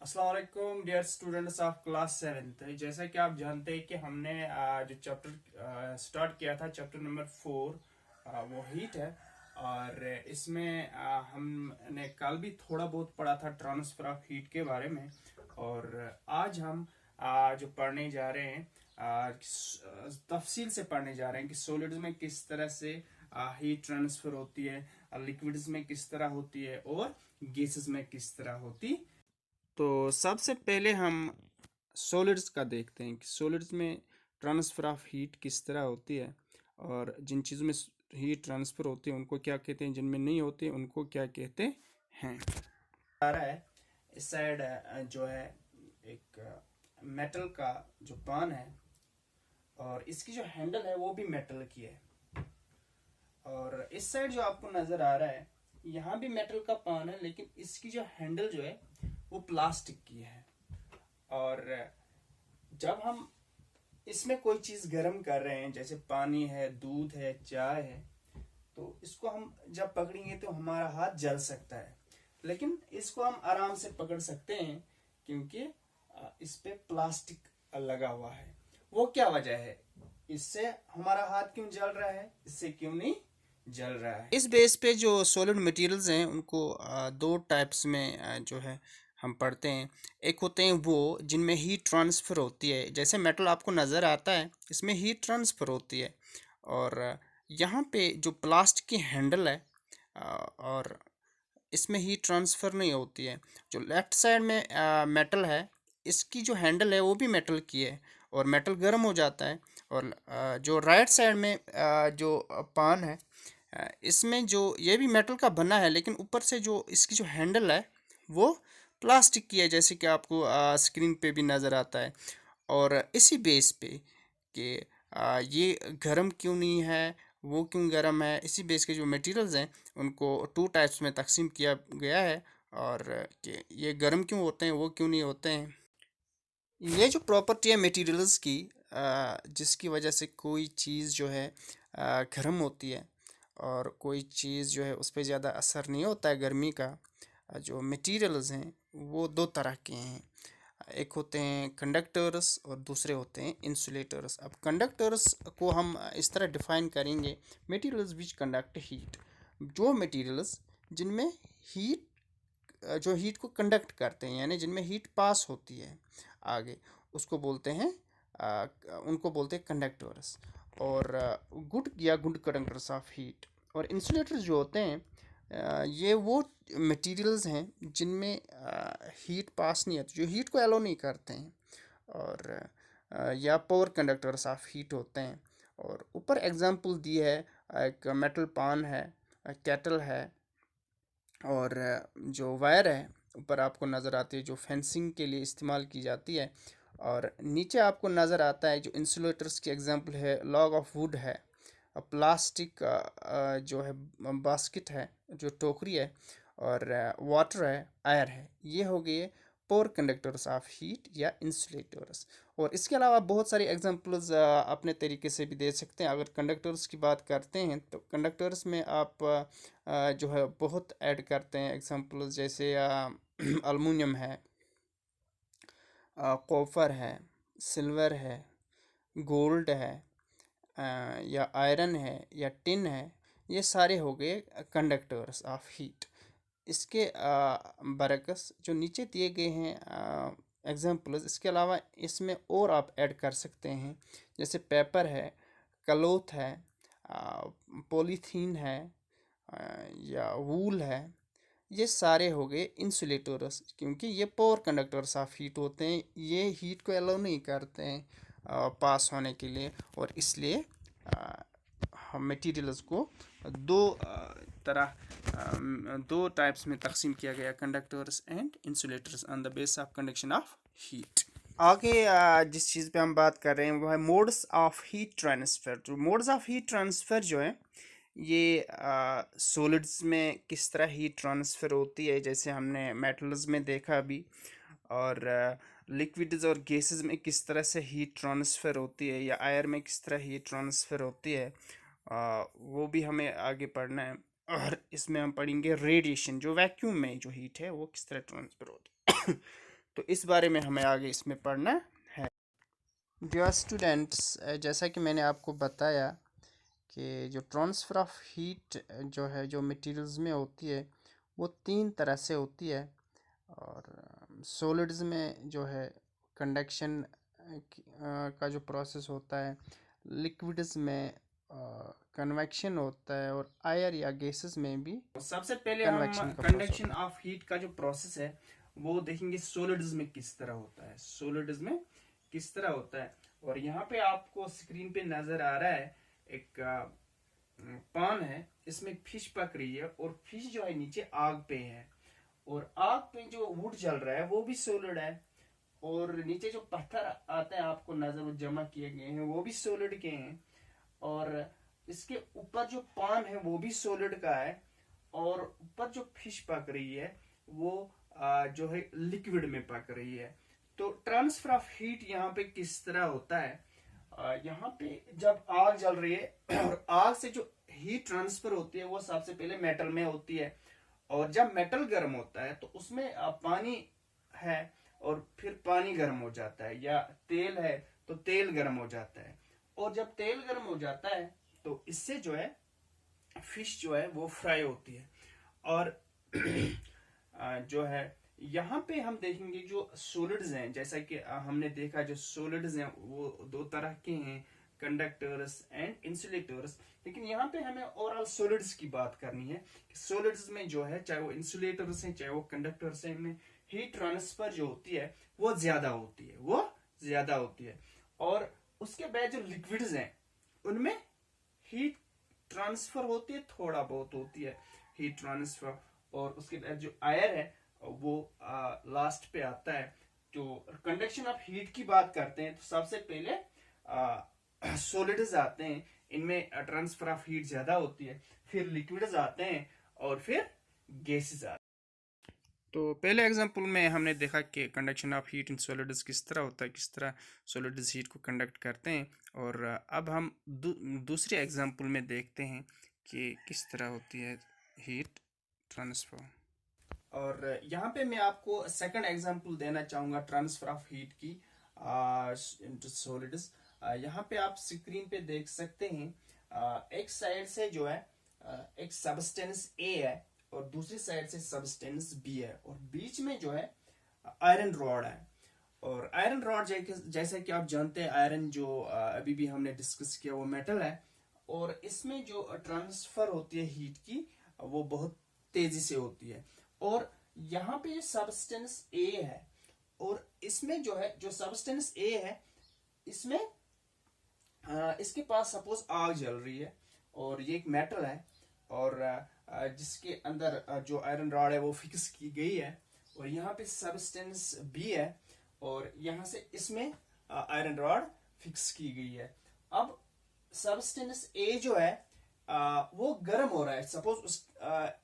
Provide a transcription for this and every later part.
अस्सलाम वालेकुम dear students of class 7। जैसा कि आप जानते हैं कि हमने जो चैप्टर स्टार्ट किया था, चैप्टर नंबर 4, वो हीट है। और इसमें हमने कल भी थोड़ा बहुत पढ़ा था ट्रांसफर ऑफ हीट के बारे में। और आज हम जो पढ़ने जा रहे हैं, तफसील से पढ़ने जा रहे हैं कि सॉलिड्स में किस तरह से हीट ट्रांसफर होती है, लिक्विड्स में किस तरह होती है और गैसेस में किस तरह होती। तो सबसे पहले हम सॉलिड्स का देखते हैं कि सॉलिड्स में ट्रांसफ़र ऑफ हीट किस तरह होती है, और जिन चीज़ों में हीट ट्रांसफ़र होती है उनको क्या कहते हैं, जिनमें नहीं होती उनको क्या कहते हैं। आ रहा है इस साइड जो है एक मेटल का जो पान है, और इसकी जो हैंडल है वो भी मेटल की है। और इस साइड जो आपको नज़र आ रहा है, यहाँ भी मेटल का पान है, लेकिन इसकी जो हैंडल जो है वो प्लास्टिक की है। और जब हम इसमें कोई चीज़ गर्म कर रहे हैं, जैसे पानी है, दूध है, चाय है, तो इसको हम जब पकड़ेंगे तो हमारा हाथ जल सकता है। लेकिन इसको हम आराम से पकड़ सकते हैं क्योंकि इस पे प्लास्टिक लगा हुआ है। वो क्या वजह है, इससे हमारा हाथ क्यों जल रहा है, इससे क्यों नहीं जल रहा है। इस बेस पे जो सॉलिड मटेरियल्स हैं उनको दो टाइप्स में जो है हम पढ़ते हैं। एक होते हैं वो जिनमें हीट ट्रांसफ़र होती है, जैसे मेटल आपको नज़र आता है, इसमें हीट ट्रांसफ़र होती है। और यहाँ पे जो प्लास्टिक की हैंडल है, और इसमें हीट ट्रांसफ़र नहीं होती है। जो लेफ़्ट साइड में मेटल है, इसकी जो हैंडल है वो भी मेटल की है और मेटल गर्म हो जाता है। और जो राइट साइड में जो पान है, इसमें जो ये भी मेटल का बना है, लेकिन ऊपर से जो इसकी जो हैंडल है वो प्लास्टिक की है, जैसे कि आपको स्क्रीन पे भी नज़र आता है। और इसी बेस पे कि ये गर्म क्यों नहीं है, वो क्यों गर्म है, इसी बेस के जो मटेरियल्स हैं उनको टू टाइप्स में तकसीम किया गया है। और कि ये गर्म क्यों होते हैं, वो क्यों नहीं होते हैं। ये जो प्रॉपर्टी है मटेरियल्स की, जिसकी वजह से कोई चीज़ जो है गर्म होती है और कोई चीज़ जो है उस पर ज़्यादा असर नहीं होता है गर्मी का। जो मटेरियल्स हैं वो दो तरह के हैं। एक होते हैं कंडक्टर्स और दूसरे होते हैं इंसुलेटर्स। अब कंडक्टर्स को हम इस तरह डिफाइन करेंगे, मटेरियल्स विच कंडक्ट हीट। जो मटेरियल्स जिनमें हीट जो हीट को कंडक्ट करते हैं, यानी जिनमें हीट पास होती है आगे, उसको बोलते हैं उनको बोलते हैं कंडक्टर्स। और गुड या गुड कंडक्टर्स ऑफ हीट। और इंसुलेटर्स जो होते हैं, ये वो मटेरियल्स हैं जिनमें हीट पास नहीं होती, जो हीट को एलो नहीं करते हैं। और या पावर कंडक्टर्स ऑफ हीट होते हैं। और ऊपर एग्जांपल दी है, एक मेटल पान है, केटल है, और जो वायर है ऊपर आपको नज़र आती है जो फेंसिंग के लिए इस्तेमाल की जाती है। और नीचे आपको नज़र आता है जो इंसुलेटर्स की एग्जांपल है, लॉग ऑफ वुड है, प्लास्टिक जो है बास्केट है, जो टोकरी है, और वाटर है, आयर है। ये हो गए पोर कंडक्टर्स ऑफ हीट या इंसुलेटर्स। और इसके अलावा बहुत सारी एग्जांपल्स अपने तरीके से भी दे सकते हैं। अगर कंडक्टर्स की बात करते हैं तो कंडक्टर्स में आप जो है बहुत ऐड करते हैं एग्जांपल्स, जैसे अल्मुनियम है, कॉपर है, सिल्वर है, गोल्ड है, या आयरन है, या टिन है। ये सारे हो गए कंडक्टर्स ऑफ हीट। इसके बरकस जो नीचे दिए गए हैं एग्जांपल्स, इसके अलावा इसमें और आप ऐड कर सकते हैं, जैसे पेपर है, क्लॉथ है, पॉलीथीन है, या वूल है। ये सारे हो गए इंसुलेटर्स, क्योंकि ये पावर कंडक्टर्स ऑफ हीट होते हैं। ये हीट को अलाउ नहीं करते हैं पास होने के लिए, और इसलिए हम मटेरियल्स को दो तरह दो टाइप्स में तकसीम किया गया, conductors and insulators on the base of conduction of heat. आगे जिस चीज़ पे हम बात कर रहे हैं वो है मोड्स ऑफ हीट ट्रांसफ़र। जो मोड्स ऑफ हीट ट्रांसफ़र जो है, ये सॉलिड्स में किस तरह हीट ट्रांसफ़र होती है, जैसे हमने मेटल्स में देखा अभी। और लिक्विड्स और गैसेस में किस तरह से हीट ट्रांसफ़र होती है, या एयर में किस तरह हीट ट्रांसफ़र होती है, वो भी हमें आगे पढ़ना है। और इसमें हम पढ़ेंगे रेडिएशन, जो वैक्यूम में जो हीट है वो किस तरह ट्रांसफ़र होती है। तो इस बारे में हमें आगे इसमें पढ़ना है। डियर स्टूडेंट्स, जैसा कि मैंने आपको बताया कि जो ट्रांसफ़र ऑफ हीट जो है जो मटेरियल्स में होती है वो तीन तरह से होती है। और सॉलिड्स में जो है कंडक्शन का जो प्रोसेस होता है, लिक्विड्स में कन्वेक्शन होता है, और एयर या गैसेस में भी सबसे पहले हम कंडक्शन ऑफ हीट का जो प्रोसेस है वो देखेंगे सॉलिड्स में किस तरह होता है, सॉलिड्स में किस तरह होता है। और यहाँ पे आपको स्क्रीन पे नजर आ रहा है एक पान है, इसमें फिश पक रही है और फिश जो है नीचे आग पे है, और आग पे जो वुड जल रहा है वो भी सॉलिड है, और नीचे जो पत्थर आते हैं आपको नजर वो जमा किए गए हैं वो भी सॉलिड के हैं, और इसके ऊपर जो पान है वो भी सॉलिड का है, और ऊपर जो फिश पक रही है वो जो है लिक्विड में पक रही है। तो ट्रांसफर ऑफ हीट यहाँ पे किस तरह होता है, यहाँ पे जब आग जल रही है और आग से जो हीट ट्रांसफर होती है वो सबसे पहले मेटल में होती है, और जब मेटल गर्म होता है तो उसमें पानी है और फिर पानी गर्म हो जाता है, या तेल है तो तेल गर्म हो जाता है, और जब तेल गर्म हो जाता है तो इससे जो है फिश जो है वो फ्राई होती है। और जो है यहाँ पे हम देखेंगे जो सॉलिड्स हैं, जैसा कि हमने देखा जो सॉलिड्स हैं वो दो तरह के हैं, कंडक्टर्स एंड इंसुलेटर्स। लेकिन यहाँ पे हमें ओवरऑल सॉलिड्स की बात करनी है कि सॉलिड्स में जो है चाहे वो इंसुलेटर्स हैं चाहे वो कंडक्टर्स हैं, इनमें हीट ट्रांसफर जो होती है वो ज्यादा होती है, वो ज्यादा होती है। और उसके बाद जो लिक्विड्स हैं उनमें हीट ट्रांसफर होती है, थोड़ा बहुत होती है हीट ट्रांसफर। और उसके बाद जो एयर है वो लास्ट पे आता है। जो कंडक्शन ऑफ हीट की बात करते हैं तो सबसे पहले सॉलिड्स आते हैं, इनमें ट्रांसफर ऑफ हीट ज्यादा होती है, फिर लिक्विड्स आते हैं और फिर गैसेस आते हैं। तो पहले एग्जांपल में हमने देखा कि conduction of heat in solids किस तरह होता है, किस तरह सॉलिड्स हीट को कंडक्ट करते हैं। और अब हम दूसरे एग्जांपल में देखते हैं कि किस तरह होती है हीट ट्रांसफर। और यहाँ पे मैं आपको सेकंड एग्जांपल देना चाहूंगा ट्रांसफर ऑफ हीट की इनटू सॉलिड्स। यहाँ पे आप स्क्रीन पे देख सकते हैं, एक साइड से जो है एक सबस्टेंस ए है और दूसरी साइड से सबस्टेंस बी है, और बीच में जो है आयरन रॉड है। और आयरन रॉड जैसा कि आप जानते हैं आयरन जो अभी भी हमने डिस्कस किया वो मेटल है, और इसमें जो ट्रांसफर होती है हीट की वो बहुत तेजी से होती है। और यहाँ पे सबस्टेंस ए है, और इसमें जो है जो सबस्टेंस ए है इसमें इसके पास सपोज आग जल रही है और ये एक मेटल है, और जिसके अंदर जो आयरन रॉड है वो फिक्स की गई है, और यहाँ पे सबस्टेंस बी है और यहाँ से इसमें आयरन रॉड फिक्स की गई है। अब सबस्टेंस ए जो है वो गर्म हो रहा है। सपोज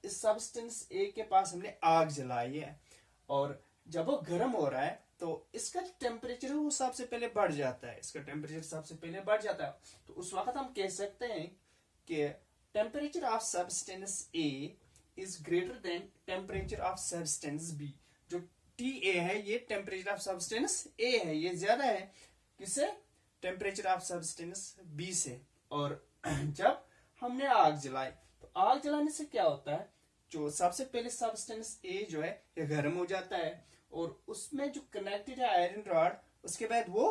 इस सबस्टेंस ए के पास हमने आग जलाई है, और जब वो गर्म हो रहा है तो इसका जो टेम्परेचर है वो सबसे पहले बढ़ जाता है, इसका टेम्परेचर सबसे पहले बढ़ जाता है। तो उस वक्त हम कह सकते हैं कि temperature of substance A is greater than temperature of substance B. जो टी ए है ये टेम्परेचर ऑफ सब्सटेंस ए है, ये ज्यादा है किससे, टेम्परेचर ऑफ सब्सटेंस बी से। और जब हमने आग जलाई तो आग जलाने से क्या होता है, जो सबसे पहले सब्सटेंस ए जो है ये गर्म हो जाता है, और उसमें जो कनेक्टेड है आयरन रॉड उसके बाद वो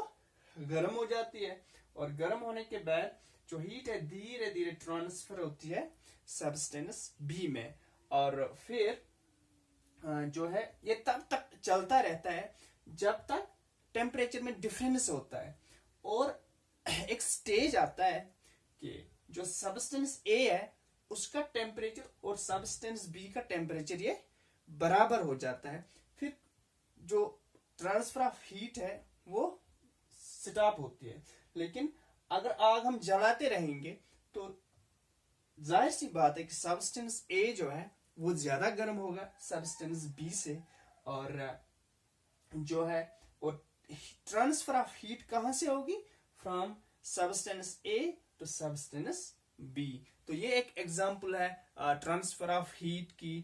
गर्म हो जाती है, और गर्म होने के बाद जो हीट है धीरे धीरे ट्रांसफर होती है सब्सटेंस बी में। और फिर जो है ये तब तक चलता रहता है जब तक टेम्परेचर में डिफरेंस होता है, और एक स्टेज आता है कि जो सब्सटेंस ए है उसका टेम्परेचर और सब्सटेंस बी का टेम्परेचर ये बराबर हो जाता है। फिर जो ट्रांसफर ऑफ हीट है वो स्टॉप होती है। लेकिन अगर आग हम जलाते रहेंगे तो जाहिर सी बात है कि सब्सटेंस ए जो है वो ज्यादा गर्म होगा सब्सटेंस बी से, और जो है वो ट्रांसफर ऑफ हीट कहां से होगी, from substance A to substance B. तो ये एक एग्जांपल है ट्रांसफर ऑफ हीट की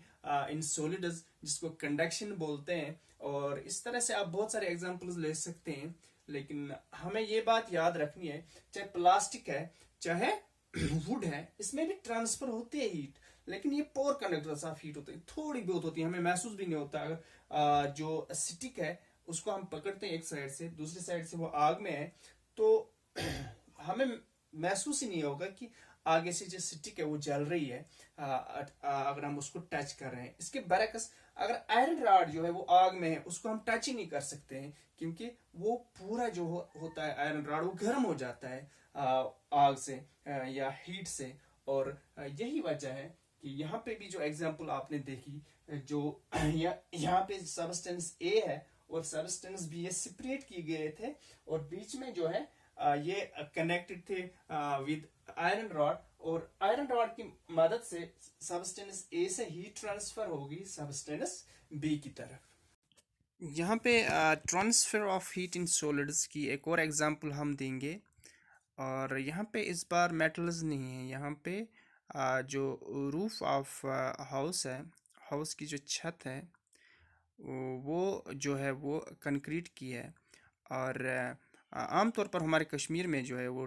इन सॉलिड्स, जिसको कंडक्शन बोलते हैं। और इस तरह से आप बहुत सारे एग्जांपल्स ले सकते हैं। लेकिन हमें ये बात याद रखनी है, चाहे प्लास्टिक है चाहे वुड है, इसमें भी ट्रांसफर होती है हीट, लेकिन ये पोर कंडक्टर्स ऑफ हीट होते हैं, थोड़ी बहुत होती है, हमें महसूस भी नहीं होता। अगर जो स्टिक है उसको हम पकड़ते हैं एक साइड से, दूसरी साइड से वो आग में है, तो हमें महसूस ही नहीं होगा कि आगे से जो स्टिक है वो जल रही है अगर हम उसको टच कर रहे हैं। इसके बरक्स अगर आयरन रॉड जो है वो आग में है, उसको हम टच ही नहीं कर सकते हैं, क्योंकि वो पूरा जो होता है आयरन रॉड वो गर्म हो जाता है आग से या हीट से। और यही वजह है कि यहाँ पे भी जो एग्जांपल आपने देखी, जो यहाँ पे सब्सटेंस ए है और सब्सटेंस बी, ये सेपरेट किए गए थे और बीच में जो है ये कनेक्टेड थे विद आयरन रॉड, और आयरन रॉड की मदद से सब्सटेंस ए से हीट ट्रांसफर होगी सब्सटेंस बी की तरफ। यहाँ पे transfer of heat in solids की एक और एग्जांपल हम देंगे, और यहाँ पे इस बार मेटल्स नहीं है, यहाँ पे जो रूफ ऑफ हाउस है, हाउस की जो छत है वो जो है वो कंक्रीट की है। और आमतौर पर हमारे कश्मीर में जो है वो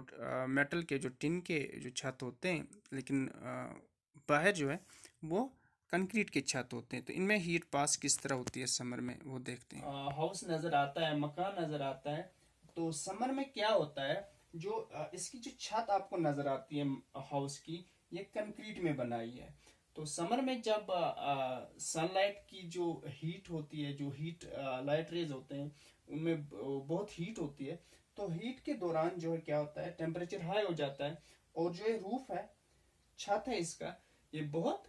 मेटल के जो टिन के जो छत होते हैं, लेकिन बाहर जो है वो कंक्रीट के छत होते हैं। तो इनमें हीट पास किस तरह होती है समर में, वो देखते हैं। हाउस नज़र आता है, मकान नज़र आता है, तो समर में क्या होता है, जो इसकी जो छत आपको नज़र आती है हाउस की, ये कंक्रीट में बनाई है। तो समर में जब सनलाइट की जो हीट होती है, जो हीट लाइट रेज होते हैं, उनमें बहुत हीट होती है, तो हीट के दौरान जो है क्या होता है, टेम्परेचर हाई हो जाता है, और जो ये रूफ है, छत है इसका, ये बहुत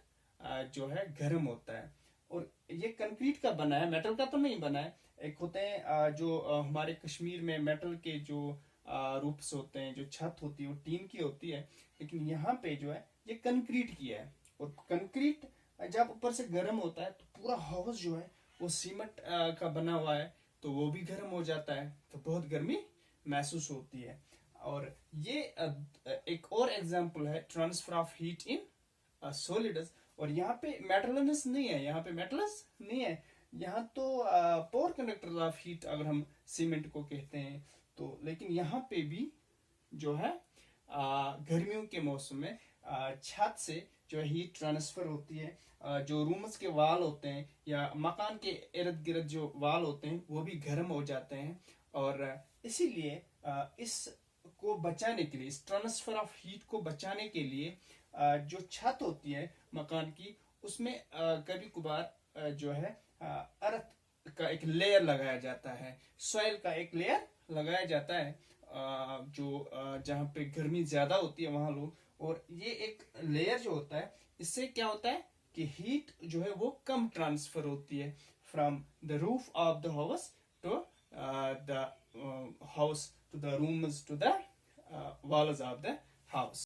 जो है गर्म होता है। और ये कंक्रीट का बना है, मेटल का तो नहीं बना है। एक होते हैं जो हमारे कश्मीर में मेटल के जो रूफ्स होते हैं, जो छत होती है वो टीन की होती है, लेकिन यहाँ पे जो है ये कंक्रीट की है। और कंक्रीट जब ऊपर से गर्म होता है तो पूरा हाउस जो है वो सीमेंट का बना हुआ है, तो वो भी गर्म हो जाता है, तो बहुत गर्मी महसूस होती है। और ये एक और एग्जांपल है transfer of heat in solids. और यहाँ पे मेटल्स नहीं है, यहाँ पे मेटल्स नहीं है, यहाँ तो पोर कंडक्टर ऑफ हीट अगर हम सीमेंट को कहते हैं तो। लेकिन यहाँ पे भी जो है गर्मियों के मौसम में छत से जो है हीट ट्रांसफर होती है। जो रूम्स के वाल होते हैं या मकान के इर्द गिर्द जो वाल होते हैं वो भी गर्म हो जाते हैं। और इसीलिए इसको बचाने के लिए, इस ट्रांसफर ऑफ हीट को बचाने के लिए जो छत होती है मकान की, उसमें कभी कभार जो है अर्थ का एक लेयर लगाया जाता है, सॉइल का एक लेयर लगाया जाता है, जो जहाँ पे गर्मी ज्यादा होती है वहां लोग। और ये एक लेयर जो होता है, इससे क्या होता है कि हीट जो है वो कम ट्रांसफर होती है from the roof of the house to the house, to the rooms, to the walls of the house.